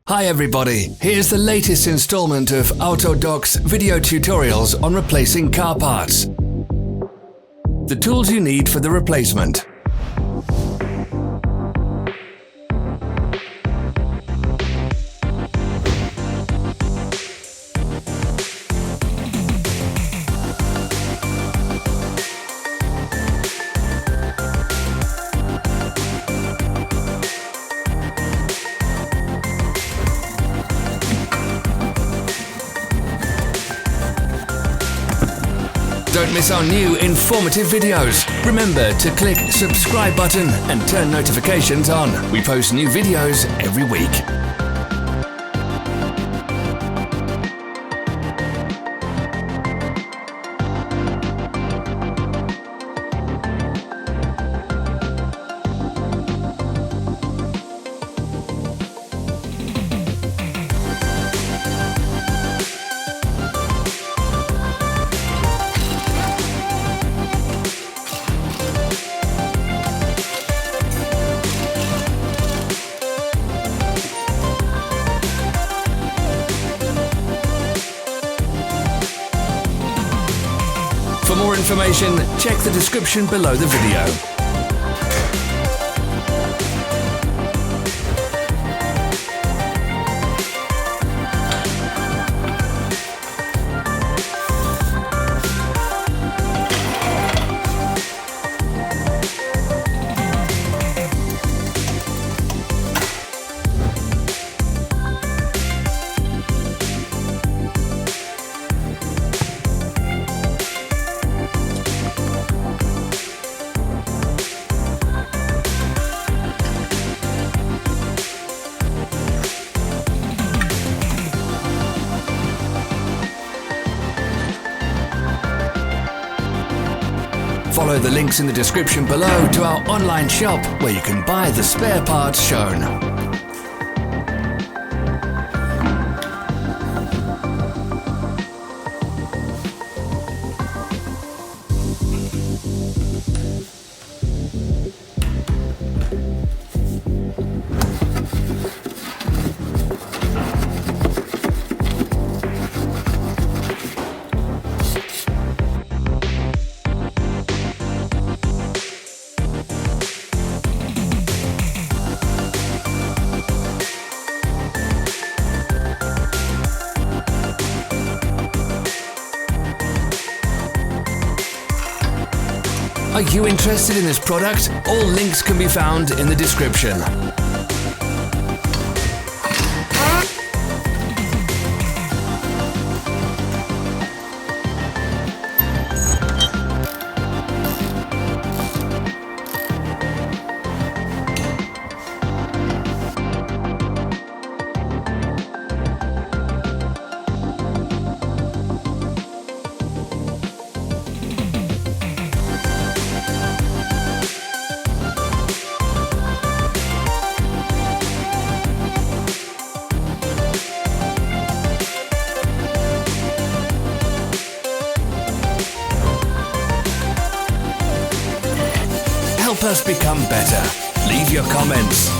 Hi everybody, here's the latest installment of Autodoc's video tutorials on replacing car parts. The tools you need for the replacement. Don't miss our new informative videos. Remember to click subscribe button and turn notifications on. We post new videos every week. For more information, check the description below the video. Follow the links in the description below to our online shop where you can buy the spare parts shown. Are you interested in this product? All links can be found in the description. Help us become better. Leave your comments.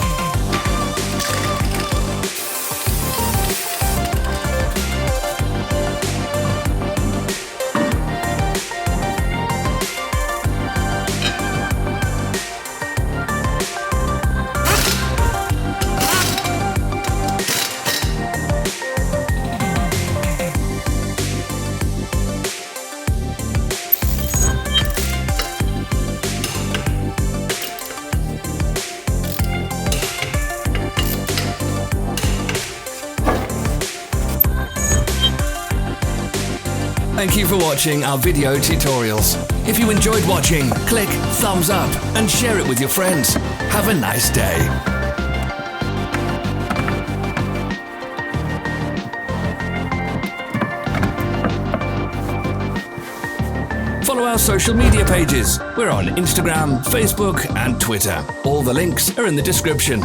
Thank you for watching our video tutorials. If you enjoyed watching, click thumbs up and share it with your friends. Have a nice day. Follow our social media pages. We're on Instagram, Facebook and Twitter. All the links are in the description.